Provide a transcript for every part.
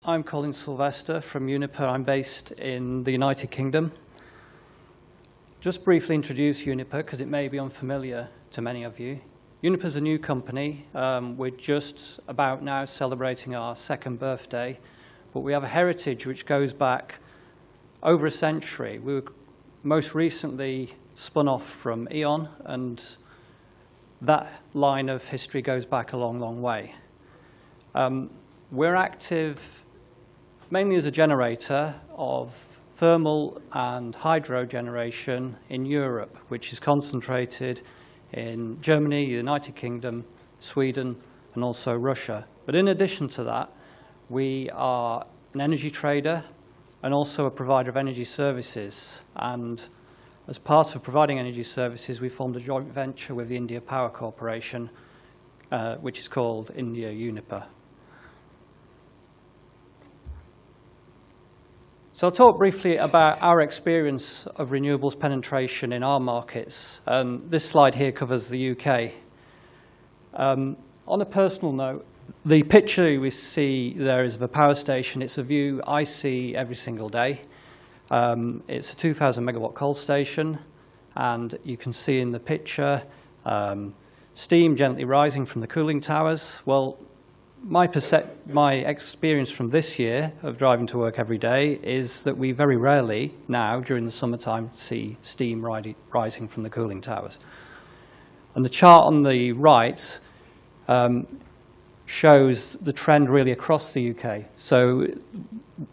I'm Colin Sylvester from Uniper. I'm based in the United Kingdom. Just briefly introduce Uniper because it may be unfamiliar to many of you. Uniper is a new company. We're just about now celebrating our second birthday, but we have a heritage which goes back over a century. We were most recently spun off from E.ON, and that line of history goes back a long, long way. We're active mainly as a generator of thermal and hydro generation in Europe, which is concentrated in Germany, the United Kingdom, Sweden, and also Russia. But in addition to that, we are an energy trader and also a provider of energy services. And as part of providing energy services, we formed a joint venture with the India Power Corporation, which is called India Uniper. So I'll talk briefly about our experience of renewables penetration in our markets. This slide here covers the UK. On a personal note, the picture we see there is of a power station. It's a view I see every single day. It's a 2,000 megawatt coal station, and you can see in the picture steam gently rising from the cooling towers. Well, my experience from this year of driving to work every day is that we very rarely now, during the summertime, see steam rising from the cooling towers. And the chart on the right shows the trend really across the UK. So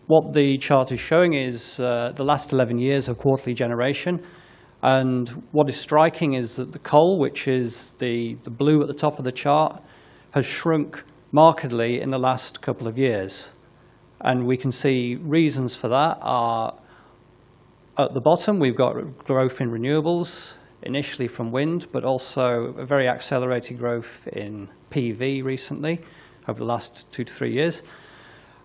what the chart is showing is the last 11 years of quarterly generation. And what is striking is that the coal, which is the blue at the top of the chart, has shrunk markedly in the last couple of years. And we can see reasons for that are at the bottom. We've got growth in renewables, initially from wind, but also a very accelerated growth in PV recently over the last 2 to 3 years.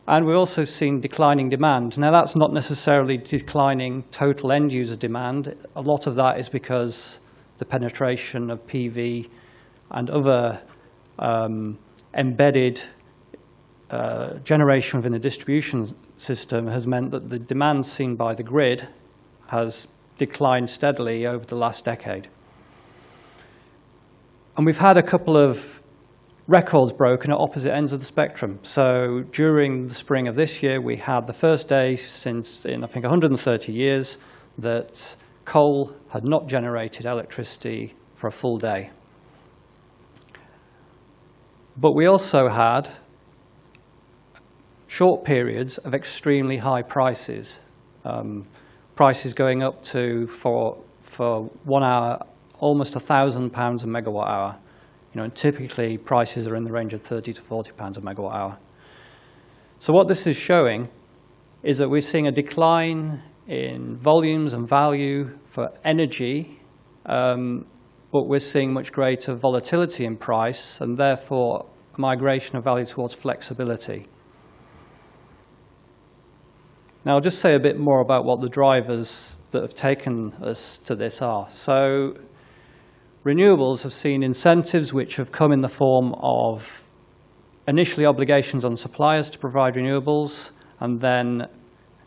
And we've also seen declining demand. Now, that's not necessarily declining total end user demand. A lot of that is because the penetration of PV and other embedded generation within the distribution system has meant that the demand seen by the grid has declined steadily over the last decade. And we've had a couple of records broken at opposite ends of the spectrum. So during the spring of this year, we had the first day since, in I think 130 years, that coal had not generated electricity for a full day. But we also had short periods of extremely high prices. Prices going up to, for 1 hour, almost £1,000 a megawatt hour. You know, and typically prices are in the range of £30 to £40 a megawatt hour. So what this is showing is that we're seeing a decline in volumes and value for energy, but we're seeing much greater volatility in price and therefore a migration of value towards flexibility. Now, I'll just say a bit more about what the drivers that have taken us to this are. So renewables have seen incentives which have come in the form of initially obligations on suppliers to provide renewables and then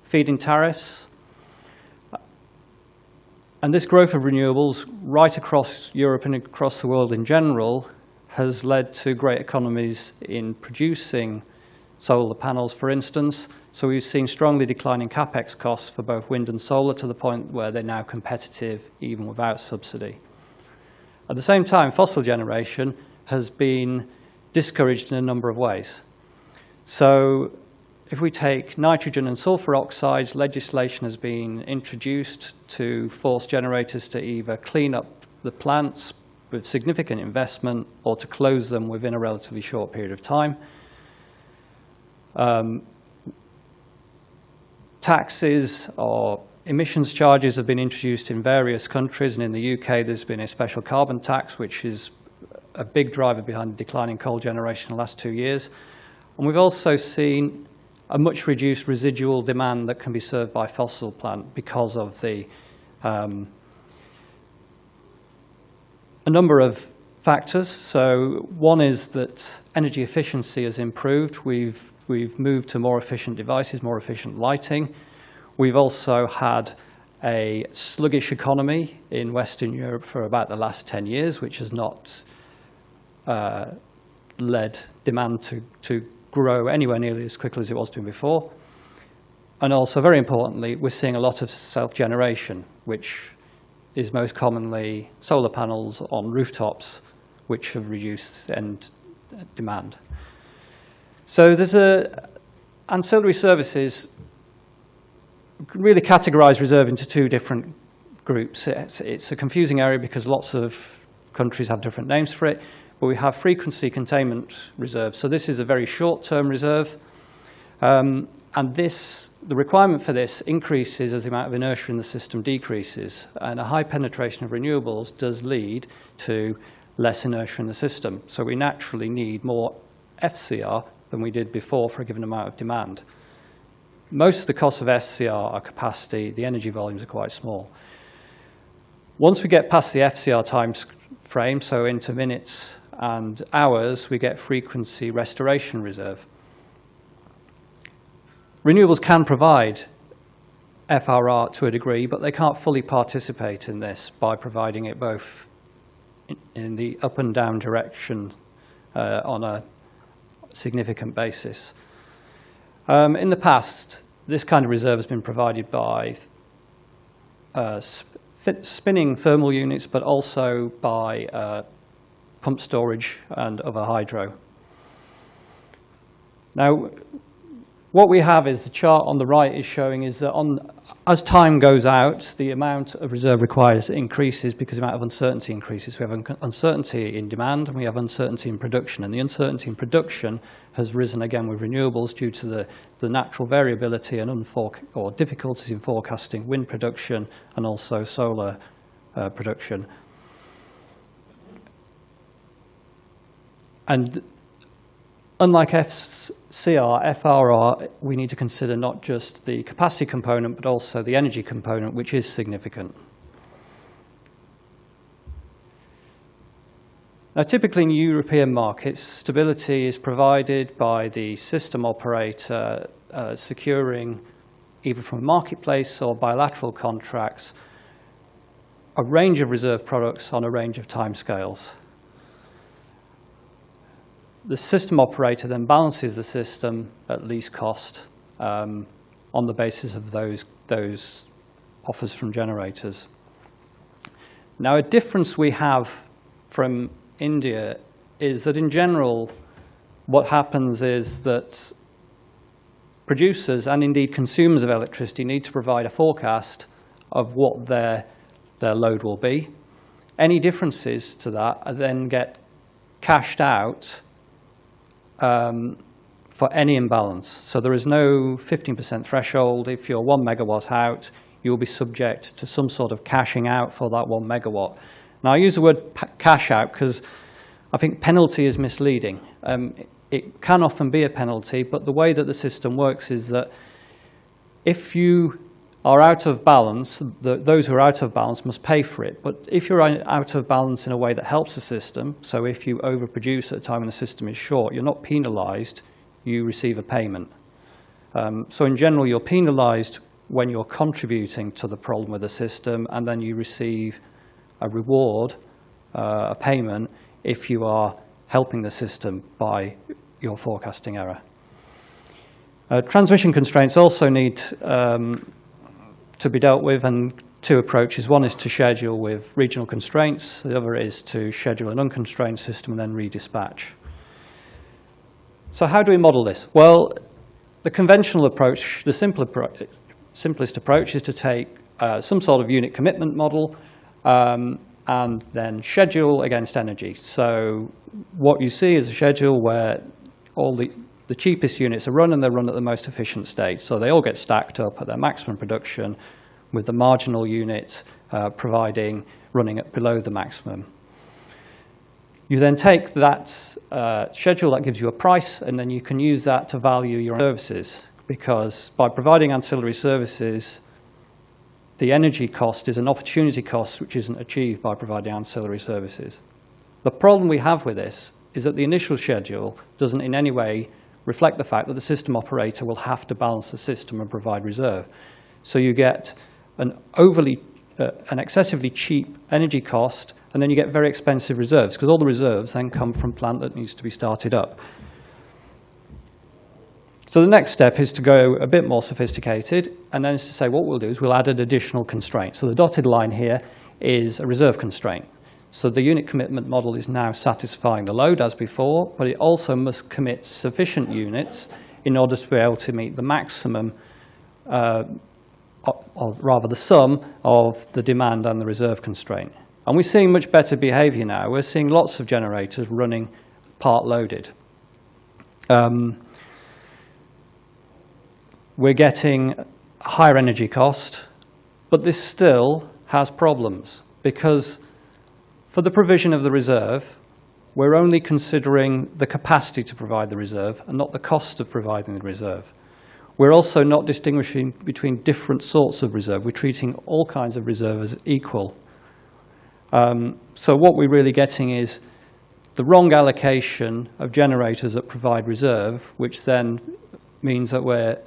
feed-in tariffs. And this growth of renewables right across Europe and across the world in general has led to great economies in producing solar panels, for instance. So we've seen strongly declining capex costs for both wind and solar to the point where they're now competitive even without subsidy. At the same time, fossil generation has been discouraged in a number of ways. So if we take nitrogen and sulfur oxides, legislation has been introduced to force generators to either clean up the plants with significant investment or to close them within a relatively short period of time. Taxes or emissions charges have been introduced in various countries, and in the UK there's been a special carbon tax, which is a big driver behind the declining coal generation in the last 2 years. And we've also seen a much reduced residual demand that can be served by fossil plant because of the a number of factors. So one is that energy efficiency has improved. We've we've moved to more efficient devices, more efficient lighting. We've also had a sluggish economy in Western Europe for about the last 10 years, which has not led demand to grow anywhere nearly as quickly as it was doing before. And also, very importantly, we're seeing a lot of self-generation, which is most commonly solar panels on rooftops, which have reduced end demand. So there's ancillary services really categorize reserve into two different groups. It's a confusing area because lots of countries have different names for it, but we have frequency containment reserve. So this is a very short-term reserve, and the requirement for this increases as the amount of inertia in the system decreases, and a high penetration of renewables does lead to less inertia in the system. So we naturally need more FCR than we did before for a given amount of demand. Most of the costs of FCR are capacity. The energy volumes are quite small. Once we get past the FCR time frame, so into minutes and hours, we get frequency restoration reserve. Renewables can provide FRR to a degree, but they can't fully participate in this by providing it both in the up and down direction on a significant basis. In the past, this kind of reserve has been provided by spinning thermal units, but also by pump storage and other hydro. Now, what we have is the chart on the right is showing is that as time goes out, the amount of reserve required increases because the amount of uncertainty increases. We have uncertainty in demand and we have uncertainty in production. And the uncertainty in production has risen again with renewables due to the natural variability and difficulties in forecasting wind production and also solar production. And unlike FCR, FRR, we need to consider not just the capacity component, but also the energy component, which is significant. Now, typically in European markets, stability is provided by the system operator securing, either from a marketplace or bilateral contracts, a range of reserve products on a range of timescales. The system operator then balances the system at least cost on the basis of those offers from generators. Now, a difference we have from India is that in general, what happens is that producers and indeed consumers of electricity need to provide a forecast of what their load will be. Any differences to that then get cashed out for any imbalance. So there is no 15% threshold. If you're 1 megawatt out, you'll be subject to some sort of cashing out for that 1 megawatt. Now, I use the word cash out because I think penalty is misleading. It can often be a penalty, but the way that the system works is that if you are out of balance, those who are out of balance must pay for it. But if you're out of balance in a way that helps the system, so if you overproduce at a time when the system is short, you're not penalized, you receive a payment. So in general, you're penalized when you're contributing to the problem with the system, and then you receive a reward, a payment, if you are helping the system by your forecasting error. Transmission constraints also need to be dealt with, and two approaches. One is to schedule with regional constraints. The other is to schedule an unconstrained system and then redispatch. So how do we model this? Well, the conventional approach, the simplest approach is to take some sort of unit commitment model and then schedule against energy. So what you see is a schedule where all the cheapest units are run, and they're run at the most efficient state. So they all get stacked up at their maximum production, with the marginal unit running at below the maximum. You then take that schedule, that gives you a price, and then you can use that to value your services, because by providing ancillary services, the energy cost is an opportunity cost which isn't achieved by providing ancillary services. The problem we have with this is that the initial schedule doesn't in any way reflect the fact that the system operator will have to balance the system and provide reserve. So you get an excessively cheap energy cost, and then you get very expensive reserves, because all the reserves then come from plant that needs to be started up. So the next step is to go a bit more sophisticated, and then is to say what we'll do is we'll add an additional constraint. So the dotted line here is a reserve constraint. So the unit commitment model is now satisfying the load as before, but it also must commit sufficient units in order to be able to meet the maximum, or rather the sum of the demand and the reserve constraint. And we're seeing much better behavior now. We're seeing lots of generators running part loaded. We're getting a higher energy cost, but this still has problems, because for the provision of the reserve, we're only considering the capacity to provide the reserve and not the cost of providing the reserve. We're also not distinguishing between different sorts of reserve. We're treating all kinds of reserve as equal. So what we're really getting is the wrong allocation of generators that provide reserve, which then means that we're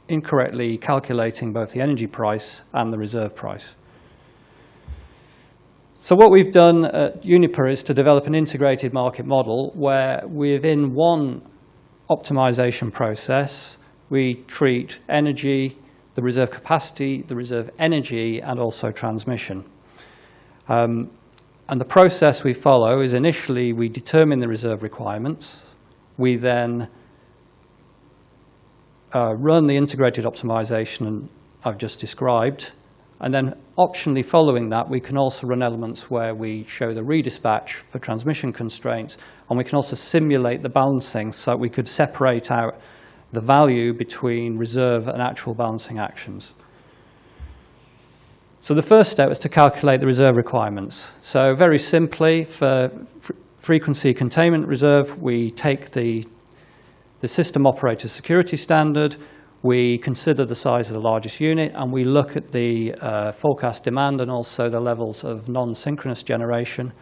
incorrectly calculating both the energy price and the reserve price. So what we've done at Uniper is to develop an integrated market model where within one optimization process, we treat energy, the reserve capacity, the reserve energy, and also transmission. And the process we follow is initially we determine the reserve requirements. We then run the integrated optimization I've just described. And then optionally following that, we can also run elements where we show the redispatch for transmission constraints, and we can also simulate the balancing so that we could separate out the value between reserve and actual balancing actions. So the first step is to calculate the reserve requirements. So very simply, for frequency containment reserve, we take the system operator security standard, we consider the size of the largest unit, and we look at the forecast demand and also the levels of non-synchronous generation.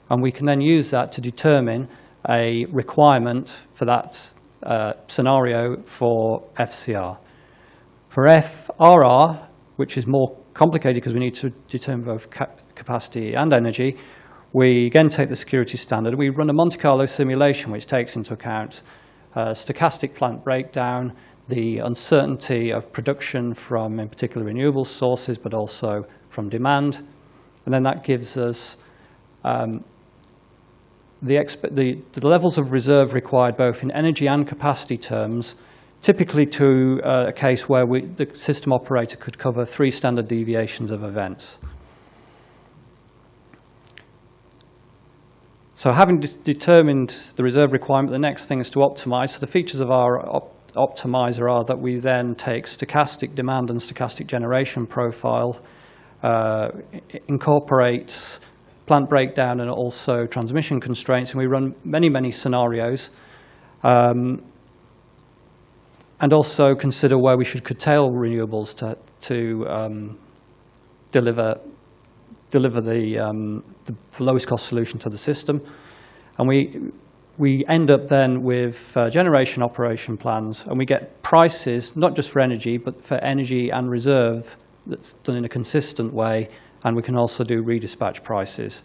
And we can then use that to determine a requirement for that scenario for FCR. For FRR, which is more complicated because we need to determine both capacity and energy, we again take the security standard. We run a Monte Carlo simulation which takes into account stochastic plant breakdown, the uncertainty of production from, in particular, renewable sources, but also from demand. And then that gives us the levels of reserve required both in energy and capacity terms, typically to a case where the system operator could cover 3 standard deviations of events. So having determined the reserve requirement, the next thing is to optimize. So the features of our optimizer are that we then take stochastic demand and stochastic generation profile, incorporates plant breakdown and also transmission constraints, and we run many, many scenarios, and also consider where we should curtail renewables to deliver the lowest cost solution to the system. And we end up then with generation operation plans, and we get prices not just for energy, but for energy and reserve that's done in a consistent way, and we can also do redispatch prices.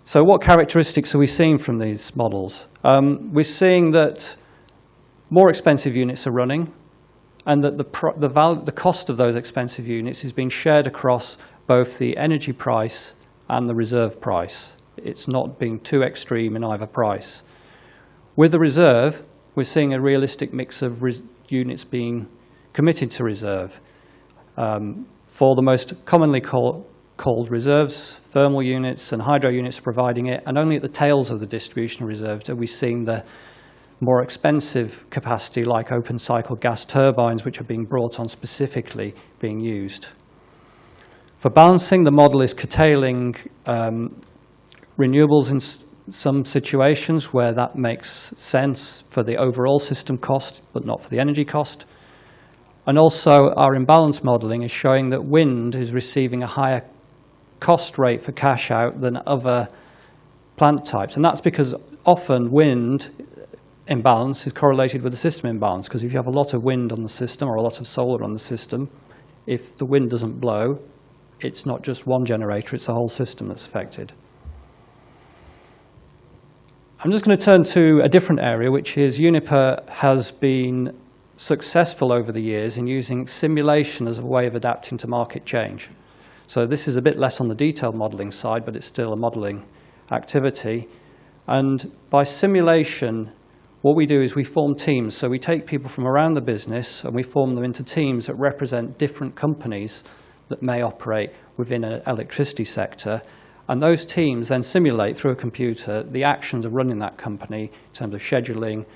So what characteristics are we seeing from these models? We're seeing that more expensive units are running, and that the cost of those expensive units is being shared across both the energy price and the reserve price. It's not being too extreme in either price. With the reserve, we're seeing a realistic mix of units being committed to reserve. For the most commonly called reserves, thermal units and hydro units are providing it, and only at the tails of the distribution reserves are we seeing the more expensive capacity like open cycle gas turbines, which are being brought on specifically, being used. For balancing, the model is curtailing renewables in some situations where that makes sense for the overall system cost, but not for the energy cost. And also our imbalance modeling is showing that wind is receiving a higher cost rate for cash out than other plant types. And that's because often wind imbalance is correlated with the system imbalance, because if you have a lot of wind on the system or a lot of solar on the system, if the wind doesn't blow, it's not just one generator, it's the whole system that's affected. I'm just going to turn to a different area, which is Uniper has been successful over the years in using simulation as a way of adapting to market change. So this is a bit less on the detailed modelling side, but it's still a modelling activity. And by simulation, what we do is we form teams. So we take people from around the business and we form them into teams that represent different companies that may operate within an electricity sector. And those teams then simulate through a computer the actions of running that company in terms of scheduling,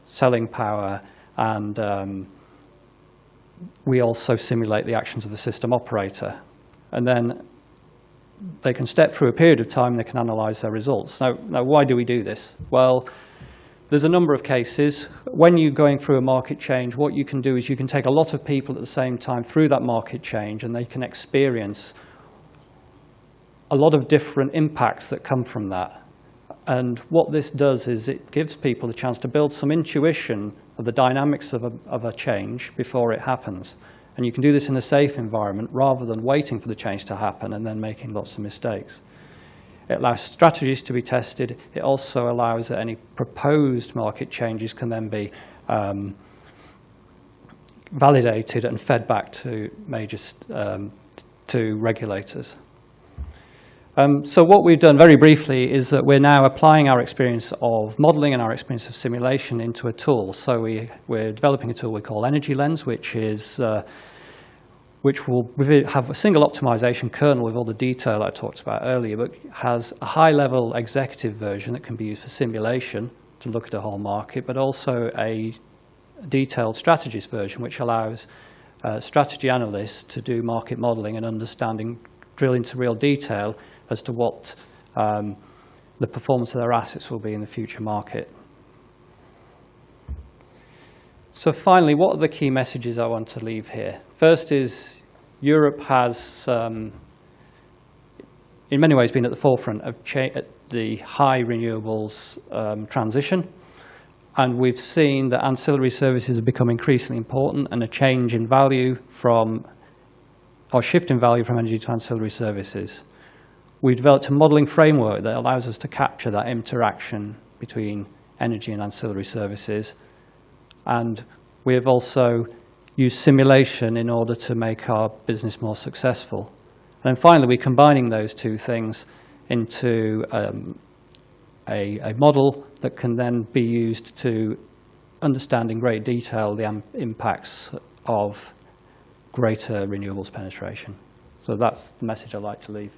selling power, and we also simulate the actions of the system operator. And then they can step through a period of time, they can analyse their results. Now, why do we do this? Well, there's a number of cases. When you're going through a market change, what you can do is you can take a lot of people at the same time through that market change, and they can experience a lot of different impacts that come from that. And what this does is it gives people a chance to build some intuition of the dynamics of a change before it happens. And you can do this in a safe environment rather than waiting for the change to happen and then making lots of mistakes. It allows strategies to be tested. It also allows that any proposed market changes can then be validated and fed back to to regulators. So what we've done very briefly is that we're now applying our experience of modelling and our experience of simulation into a tool. So we're developing a tool we call Energy Lens, which will have a single optimization kernel with all the detail I talked about earlier, but has a high-level executive version that can be used for simulation to look at a whole market, but also a detailed strategist version, which allows strategy analysts to do market modelling and understanding, drill into real detail as to what the performance of their assets will be in the future market. So finally, what are the key messages I want to leave here? First is Europe has, in many ways, been at the forefront of the high renewables transition. And we've seen that ancillary services have become increasingly important, and a change in value from, or shift in value from energy to ancillary services. We've developed a modelling framework that allows us to capture that interaction between energy and ancillary services. And we have also used simulation in order to make our business more successful. And then finally, we're combining those two things into a model that can then be used to understand in great detail the impacts of greater renewables penetration. So that's the message I'd like to leave.